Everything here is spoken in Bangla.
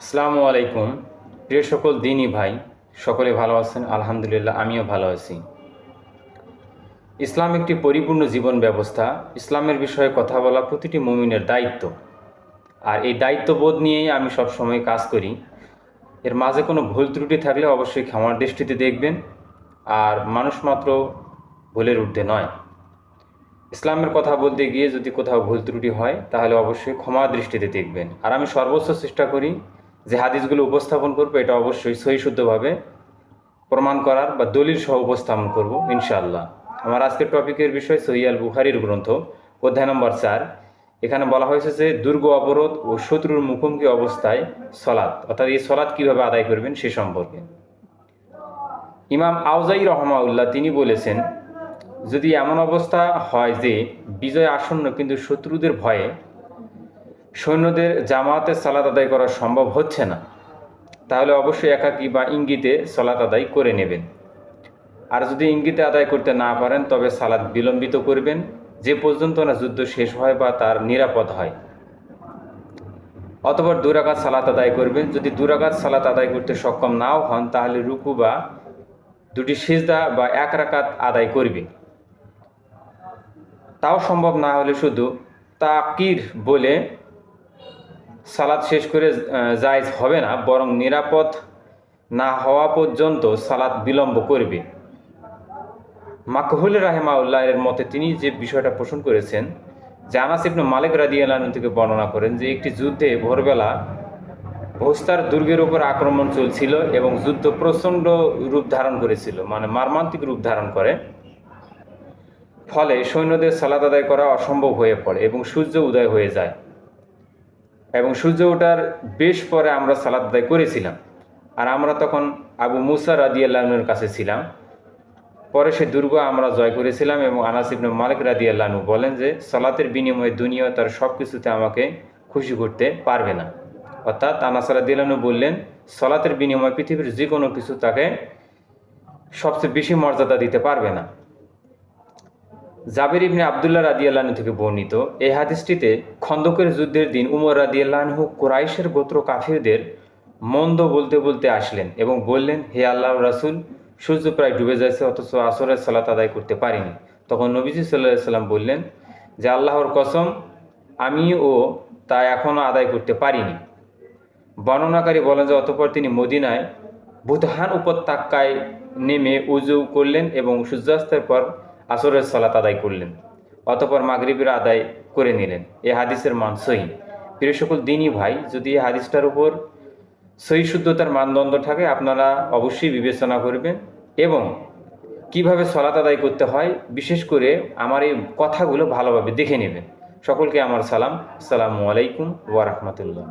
আসসালামু আলাইকুম। প্রিয় সকল দিনী ভাই, সকলে ভালো আছেন? আলহামদুলিল্লাহ, আমিও ভালো আছি। ইসলাম একটি পরিপূর্ণ জীবন ব্যবস্থা। ইসলামের বিষয়ে কথা বলা প্রতিটি মুমিনের দায়িত্ব। আর এই দায়িত্ববোধ নিয়েই আমি সবসময় কাজ করি। এর মাঝে কোনো ভুল ত্রুটি থাকলে অবশ্যই ক্ষমার দৃষ্টিতে দেখবেন। আর মানুষ মাত্র ভুলের ঊর্ধ্বে নয়। ইসলামের কথা বলতে গিয়ে যদি কোথাও ভুল ত্রুটি হয় তাহলে অবশ্যই ক্ষমার দৃষ্টিতে দেখবেন। আর আমি সর্বোচ্চ চেষ্টা করি যে হাদিসগুলো উপস্থাপন করবো এটা অবশ্যই সহিশুদ্ধভাবে প্রমাণ করার বা দলিল সহ উপস্থাপন করব ইনশাআল্লাহ। আমার আজকের টপিকের বিষয় সহিহ আল বুখারীর গ্রন্থ, অধ্যায় নম্বর 4। এখানে বলা হয়েছে যে দুর্গ অবরোধ ও শত্রুর মুখোমুখি অবস্থায় সলাৎ, অর্থাৎ এই সলাৎ কীভাবে আদায় করবেন সে সম্পর্কে। ইমাম আউজাই রহমাউল্লাহ তিনি বলেছেন, যদি এমন অবস্থা হয় যে বিজয় আসন্ন কিন্তু শত্রুদের ভয়ে সৈন্যদের জামাতে সালাত আদায় করা সম্ভব হচ্ছে না, তাহলে অবশ্যই একাকী বা ইঙ্গিতে সালাত আদায় করে নেবেন। আর যদি ইঙ্গিতে আদায় করতে না পারেন তবে সালাত বিলম্বিত করবেন যে পর্যন্ত না যুদ্ধ শেষ হয় বা তার নিরাপদ হয়। অতঃপর 2 রাকাত সালাত আদায় করবেন। যদি 2 রাকাত সালাত আদায় করতে সক্ষম নাও হন তাহলে রুকু বা 2টি সিজদা বা 1 রাকাত আদায় করবে। তাও সম্ভব না হলে শুধু তাকির বলে সালাত শেষ করে জায়েজ হবে না, বরং নিরাপদ না হওয়া পর্যন্ত সালাত বিলম্ব করবে। মাকহুল রাহিমাহুল্লাহ এর মতে তিনি যে বিষয়টা পোষণ করেছেন যে আনাস ইবনে মালিক রাদিয়াল্লাহু আনহু থেকে বর্ণনা করেন যে একটি যুদ্ধে ভোরবেলা ভোস্তার দুর্গের উপর আক্রমণ চলছিল এবং যুদ্ধ প্রচণ্ড রূপ ধারণ করেছিল, মানে মর্মান্তিক রূপ ধারণ করে। ফলে সৈন্যদের সালাত আদায় করা অসম্ভব হয়ে পড়ে এবং সূর্য উদয় হয়ে যায়। এবং সূর্য ওঠার বেশ পরে আমরা সালাত আদায় করেছিলাম। আর আমরা তখন আবু মুসা রাদিয়াল্লাহু আনহুর কাছে ছিলাম। পরে সে দুর্গ আমরা জয় করেছিলাম এবং আনাস ইবনে মালিক রাদিয়াল্লাহু আনহু বলেন যে সালাতের বিনিময়ে দুনিয়া তার সব কিছুতে আমাকে খুশি করতে পারবে না। অর্থাৎ আনাস রাদিয়াল্লাহু আনহু বললেন সালাতের বিনিময়ে পৃথিবীর যে কোনো কিছু তাকে সবচেয়ে বেশি মর্যাদা দিতে পারবে না। জাবির ইবনে আবদুল্লাহ রাদিয়াল্লাহু আনহু থেকে বর্ণিত এই হাদিসটিতে খন্দকের যুদ্ধের দিন উমর রাদিয়াল্লাহু আনহু কুরাইশের গোত্র কাফিরদের মন্দ বলতে বলতে আসলেন এবং বললেন, হে আল্লাহর রাসূল, সূর্য প্রায় ডুবে যাচ্ছে অথচ আসরের সালাত আদায় করতে পারিনি। তখন নবীজি সাল্লাল্লাহু আলাইহি সাল্লাম বললেন যে আল্লাহর কসম, আমিও তা এখনও আদায় করতে পারিনি। বর্ণনাকারী বলেন যে অতঃপর তিনি মদিনায় বুদহান উপত্যকায় নেমে উযু করলেন এবং সূর্যাস্তের পর আসরের সালাত আদায় করলেন। অতঃপর মাগরিবের আদায় করে নিলেন। এই হাদিসের মান সহিহ। প্রিয় সকল দিনী ভাই, যদি এই হাদিসটার উপর সহিহ শুদ্ধতার মানদণ্ড থাকে আপনারা অবশ্যই বিবেচনা করবেন এবং কিভাবে সালাত আদায় করতে হয় বিশেষ করে আমার এই কথাগুলো ভালোভাবে দেখে নেবেন। সকলকে আমার সালাম। আসসালামু আলাইকুম ওয়া রাহমাতুল্লাহ।